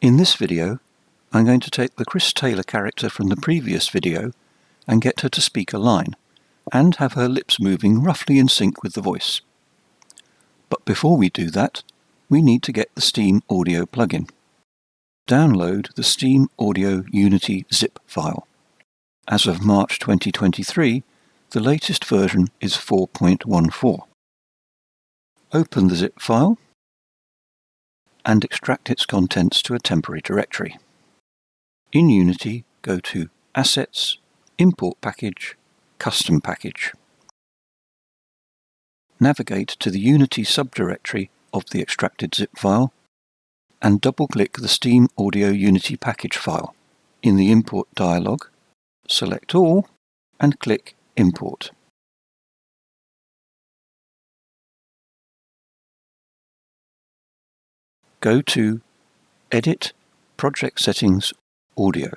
In this video, I'm going to take the Chris Taylor character from the previous video and get her to speak a line, and have her lips moving roughly in sync with the voice. But before we do that, we need to get the Steam Audio plugin. Download the Steam Audio Unity zip file. As of March 2023, the latest version is 4.14. Open the zip file and extract its contents to a temporary directory. In Unity, go to Assets, Import Package, Custom Package. Navigate to the Unity subdirectory of the extracted zip file and double-click the Steam Audio Unity package file. In the Import dialog, select All and click Import. Go to Edit, Project Settings, Audio.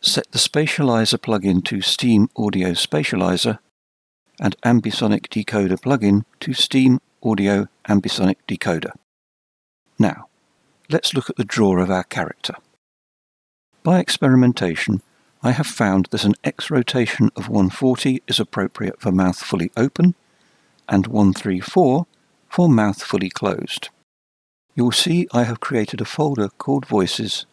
Set the Spatializer plugin to Steam Audio Spatializer and Ambisonic Decoder plugin to Steam Audio Ambisonic Decoder. Now, let's look at the draw of our character. By experimentation, I have found that an X rotation of 140 is appropriate for mouth fully open and 134 for mouth fully closed. You'll see I have created a folder called Voices,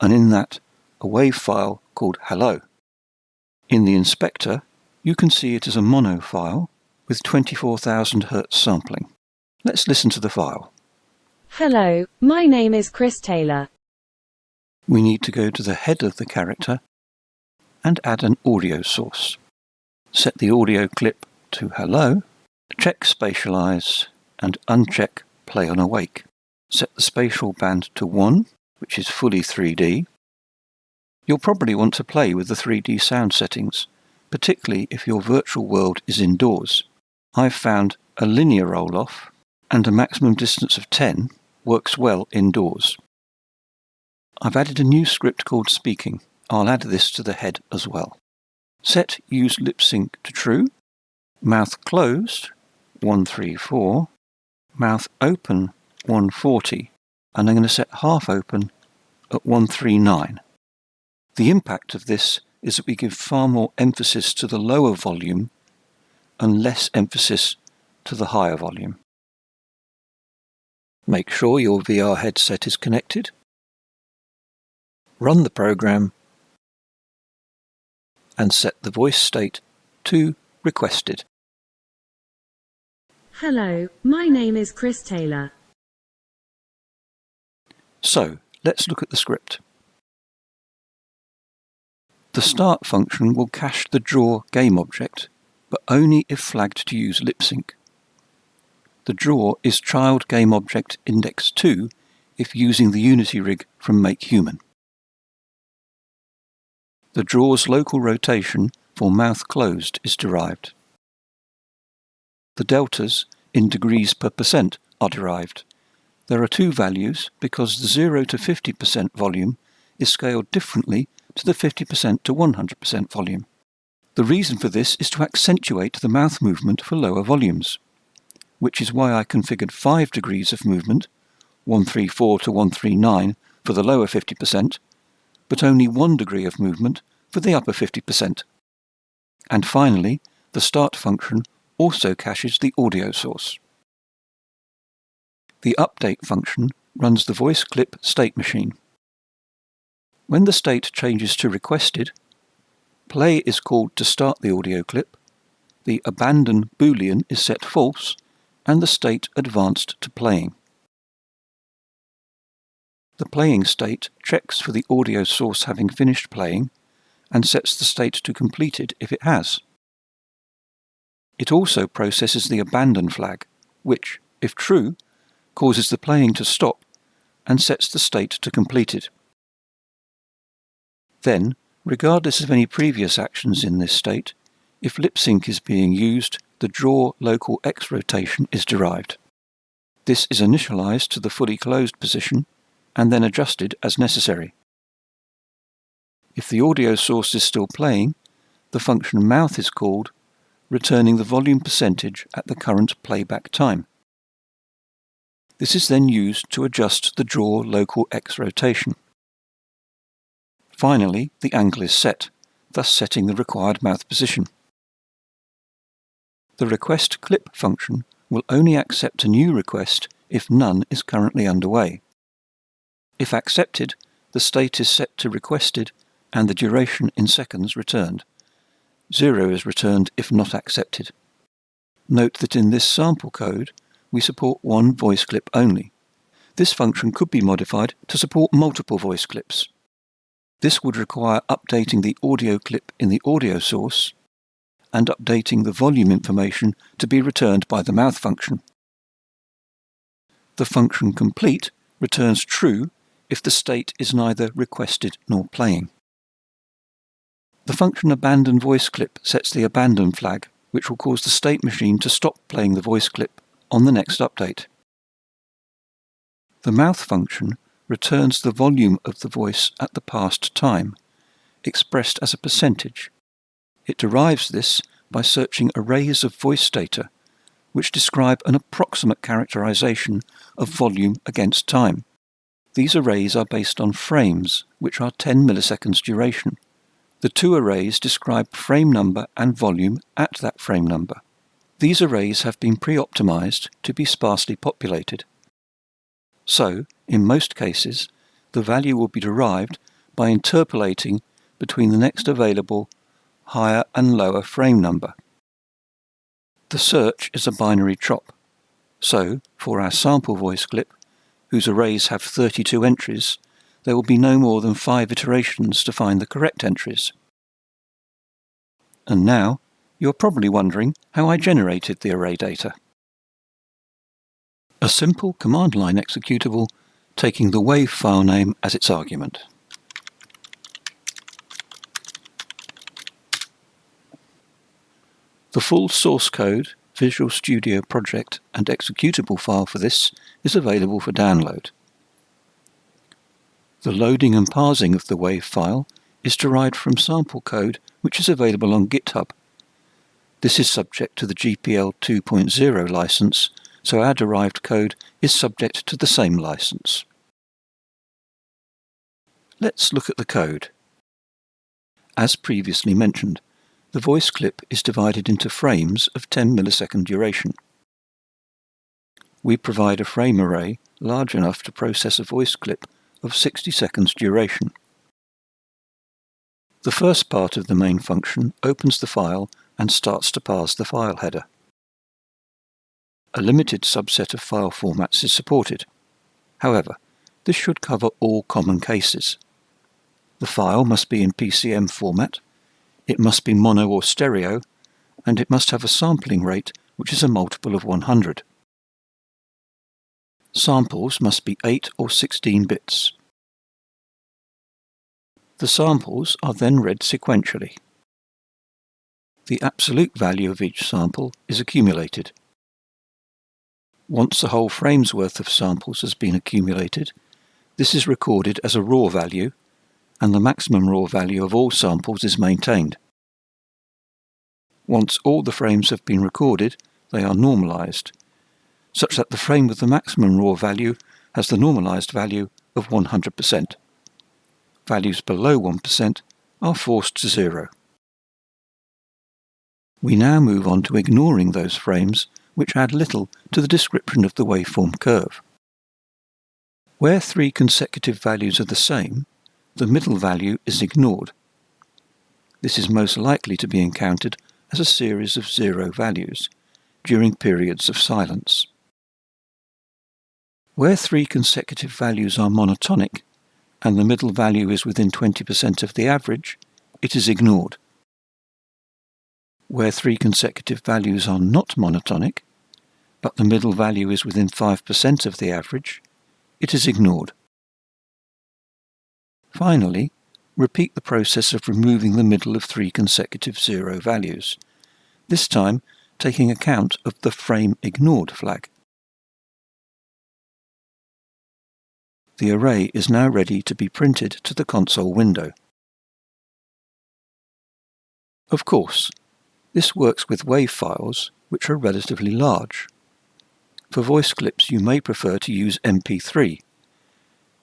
and in that a WAV file called Hello. In the inspector, you can see it is a mono file with 24,000 Hz sampling. Let's listen to the file. Hello, my name is Chris Taylor. We need to go to the head of the character and add an audio source. Set the audio clip to Hello, check Spatialize and uncheck Play on Awake. Set the spatial band to 1, which is fully 3D. You'll probably want to play with the 3D sound settings, particularly if your virtual world is indoors. I've found a linear roll-off and a maximum distance of 10 works well indoors. I've added a new script called Speaking. I'll add this to the head as well. Set Use LipSync to True, Mouth Closed 134, Mouth Open 140, and I'm going to set Half Open at 139. The impact of this is that we give far more emphasis to the lower volume and less emphasis to the higher volume. Make sure your VR headset is connected. Run the program and set the voice state to Requested. Hello, my name is Chris Taylor. So, let's look at the script. The start function will cache the draw game object, but only if flagged to use LipSync. The draw is child game object index 2 if using the Unity rig from Make Human. The draw's local rotation for mouth closed is derived. The deltas in degrees per percent are derived. There are two values because the 0 to 50% volume is scaled differently to the 50% to 100% volume. The reason for this is to accentuate the mouth movement for lower volumes, which is why I configured 5 degrees of movement, 134 to 139 for the lower 50%, but only 1 degree of movement for the upper 50%. And finally, the start function also caches the audio source. The update function runs the voice clip state machine. When the state changes to requested, play is called to start the audio clip, the abandon boolean is set false, and the state advanced to playing. The playing state checks for the audio source having finished playing and sets the state to completed if it has. It also processes the abandon flag, which, if true, causes the playing to stop and sets the state to completed. Then, regardless of any previous actions in this state, if LipSync is being used, the draw local X rotation is derived. This is initialized to the fully closed position and then adjusted as necessary. If the audio source is still playing, the function mouth is called, returning the volume percentage at the current playback time. This is then used to adjust the draw local X rotation. Finally, the angle is set, thus setting the required mouth position. The request clip function will only accept a new request if none is currently underway. If accepted, the state is set to requested and the duration in seconds returned. 0 is returned if not accepted. Note that in this sample code, we support one voice clip only. This function could be modified to support multiple voice clips. This would require updating the audio clip in the audio source and updating the volume information to be returned by the mouth function. The function complete returns true if the state is neither requested nor playing. The function abandon voice clip sets the abandon flag, which will cause the state machine to stop playing the voice clip on the next update. The mouth function returns the volume of the voice at the past time, expressed as a percentage. It derives this by searching arrays of voice data, which describe an approximate characterization of volume against time. These arrays are based on frames, which are 10 milliseconds duration. The two arrays describe frame number and volume at that frame number. These arrays have been pre-optimized to be sparsely populated. So, in most cases, the value will be derived by interpolating between the next available higher and lower frame number. The search is a binary chop. So, for our sample voice clip, whose arrays have 32 entries, there will be no more than 5 iterations to find the correct entries. And now, you're probably wondering how I generated the array data. A simple command line executable taking the WAV file name as its argument. The full source code, Visual Studio project and executable file for this is available for download. The loading and parsing of the WAV file is derived from sample code which is available on GitHub. This is subject to the GPL 2.0 license, so our derived code is subject to the same license. Let's look at the code. As previously mentioned, the voice clip is divided into frames of 10 millisecond duration. We provide a frame array large enough to process a voice clip of 60 seconds duration. The first part of the main function opens the file and starts to parse the file header. A limited subset of file formats is supported. However, this should cover all common cases. The file must be in PCM format, it must be mono or stereo, and it must have a sampling rate which is a multiple of 100. Samples must be 8 or 16 bits. The samples are then read sequentially. The absolute value of each sample is accumulated. Once the whole frame's worth of samples has been accumulated, this is recorded as a raw value, and the maximum raw value of all samples is maintained. Once all the frames have been recorded, they are normalized, such that the frame with the maximum raw value has the normalized value of 100%. Values below 1% are forced to 0. We now move on to ignoring those frames which add little to the description of the waveform curve. Where 3 consecutive values are the same, the middle value is ignored. This is most likely to be encountered as a series of 0 values during periods of silence. Where 3 consecutive values are monotonic and the middle value is within 20% of the average, it is ignored. Where 3 consecutive values are not monotonic, but the middle value is within 5% of the average, it is ignored. Finally, repeat the process of removing the middle of 3 consecutive 0 values, this time taking account of the frame ignored flag. The array is now ready to be printed to the console window. Of course, this works with WAV files, which are relatively large. For voice clips, you may prefer to use MP3.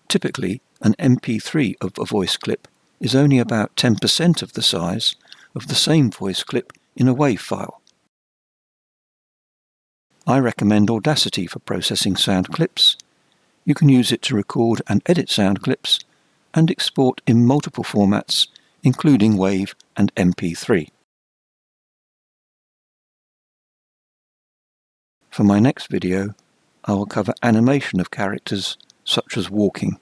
Typically, an MP3 of a voice clip is only about 10% of the size of the same voice clip in a WAV file. I recommend Audacity for processing sound clips. You can use it to record and edit sound clips and export in multiple formats, including WAV and MP3. For my next video, I will cover animation of characters such as walking.